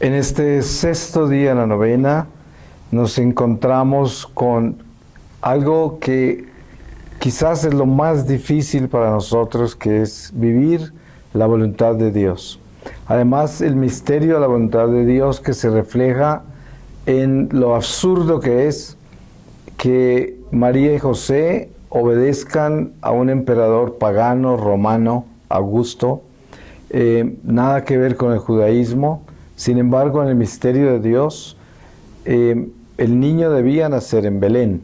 En este sexto día de la novena nos encontramos con algo que quizás es lo más difícil para nosotros, que es vivir la voluntad de Dios. Además, el misterio de la voluntad de Dios que se refleja en lo absurdo que es que María y José obedezcan a un emperador pagano, romano, Augusto, nada que ver con el judaísmo. Sin embargo, en el misterio de Dios, el niño debía nacer en Belén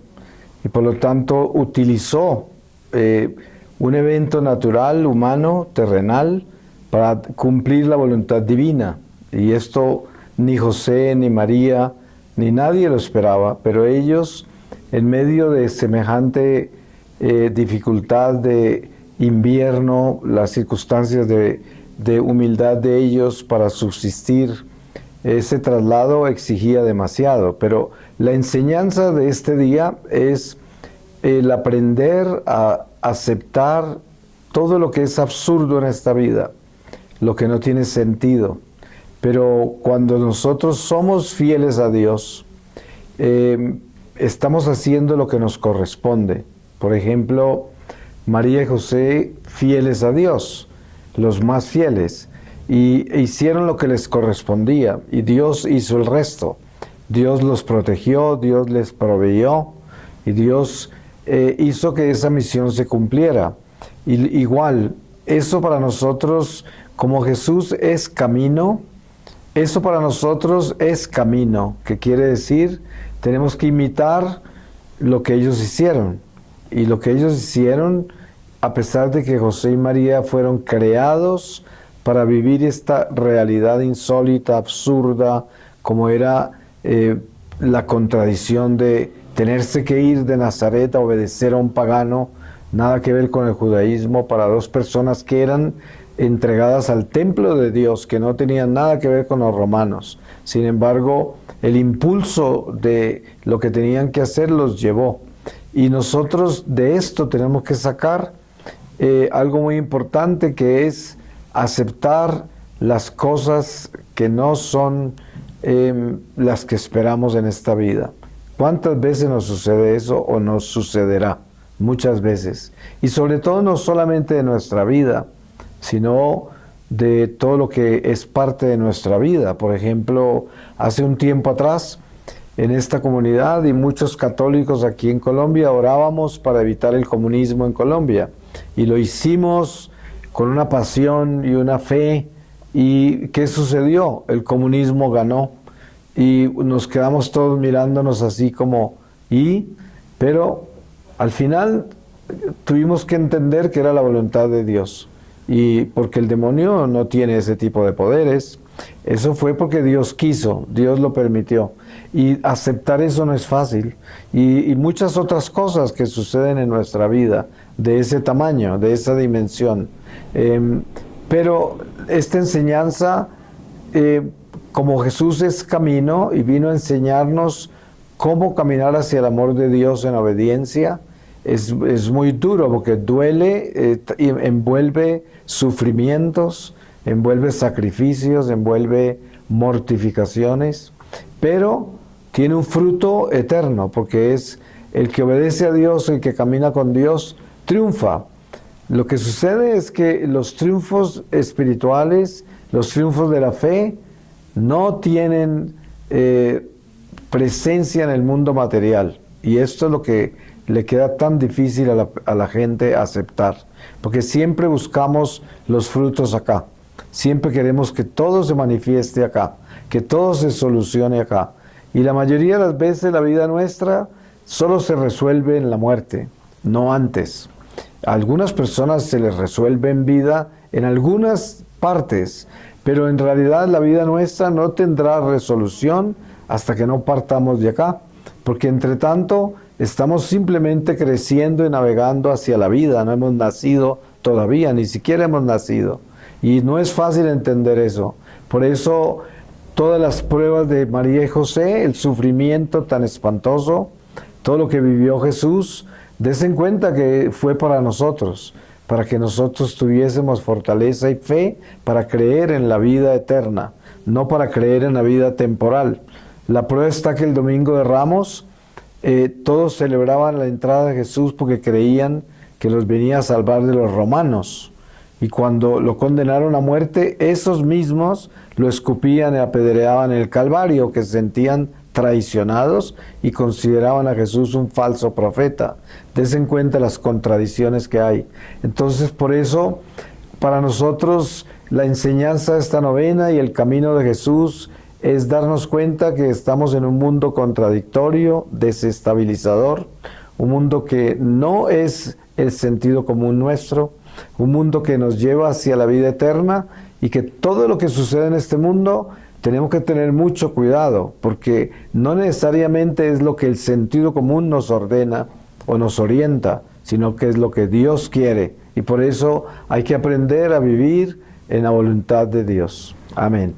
y por lo tanto utilizó un evento natural, humano, terrenal, para cumplir la voluntad divina. Y esto ni José, ni María, ni nadie lo esperaba, pero ellos, en medio de semejante dificultad de invierno, las circunstancias de humildad de ellos para subsistir, ese traslado exigía demasiado. Pero la enseñanza de este día es el aprender a aceptar todo lo que es absurdo en esta vida, lo que no tiene sentido. Pero cuando nosotros somos fieles a Dios, estamos haciendo lo que nos corresponde. Por ejemplo, María y José, fieles a Dios, los más fieles, y hicieron lo que les correspondía, y Dios hizo el resto. Dios los protegió, Dios les proveyó, y Dios hizo que esa misión se cumpliera. Y igual, eso para nosotros, como Jesús es camino, eso para nosotros es camino, que quiere decir, tenemos que imitar lo que ellos hicieron. Y lo que ellos hicieron, a pesar de que José y María fueron creados para vivir esta realidad insólita, absurda, como era la contradicción de tenerse que ir de Nazaret a obedecer a un pagano, nada que ver con el judaísmo, para dos personas que eran entregadas al templo de Dios, que no tenían nada que ver con los romanos. Sin embargo, el impulso de lo que tenían que hacer los llevó. Y nosotros de esto tenemos que sacar algo muy importante, que es aceptar las cosas que no son las que esperamos en esta vida. ¿Cuántas veces nos sucede eso o nos sucederá? Muchas veces. Y sobre todo no solamente de nuestra vida, sino de todo lo que es parte de nuestra vida. Por ejemplo, hace un tiempo atrás, en esta comunidad y muchos católicos aquí en Colombia orábamos para evitar el comunismo en Colombia. Y lo hicimos con una pasión y una fe. ¿Y qué sucedió? El comunismo ganó. Y nos quedamos todos mirándonos así como, pero al final tuvimos que entender que era la voluntad de Dios. Y porque el demonio no tiene ese tipo de poderes. Eso fue porque Dios quiso, Dios lo permitió. Y aceptar eso no es fácil. Y muchas otras cosas que suceden en nuestra vida, de ese tamaño, de esa dimensión. Pero esta enseñanza, como Jesús es camino y vino a enseñarnos cómo caminar hacia el amor de Dios en obediencia, es muy duro porque duele, envuelve sufrimientos, envuelve sacrificios, envuelve mortificaciones, pero tiene un fruto eterno, porque es el que obedece a Dios, el que camina con Dios, triunfa. Lo que sucede es que los triunfos espirituales, los triunfos de la fe, no tienen presencia en el mundo material. Y esto es lo que le queda tan difícil a la gente aceptar, porque siempre buscamos los frutos acá. Siempre queremos que todo se manifieste acá, que todo se solucione acá. Y la mayoría de las veces la vida nuestra solo se resuelve en la muerte, no antes. A algunas personas se les resuelve en vida en algunas partes, pero en realidad la vida nuestra no tendrá resolución hasta que no partamos de acá, porque entre tanto estamos simplemente creciendo y navegando hacia la vida, no hemos nacido todavía, ni siquiera hemos nacido. Y no es fácil entender eso. Por eso todas las pruebas de María y José, el sufrimiento tan espantoso, todo lo que vivió Jesús, desen cuenta que fue para nosotros, para que nosotros tuviésemos fortaleza y fe para creer en la vida eterna, no para creer en la vida temporal. La prueba está que el Domingo de Ramos todos celebraban la entrada de Jesús porque creían que los venía a salvar de los romanos. Y cuando lo condenaron a muerte, esos mismos lo escupían y apedreaban en el Calvario, que se sentían traicionados y consideraban a Jesús un falso profeta. Des en cuenta las contradicciones que hay. Entonces, por eso, para nosotros, la enseñanza de esta novena y el camino de Jesús es darnos cuenta que estamos en un mundo contradictorio, desestabilizador, un mundo que no es el sentido común nuestro, un mundo que nos lleva hacia la vida eterna, y que todo lo que sucede en este mundo tenemos que tener mucho cuidado, porque no necesariamente es lo que el sentido común nos ordena o nos orienta, sino que es lo que Dios quiere, y por eso hay que aprender a vivir en la voluntad de Dios. Amén.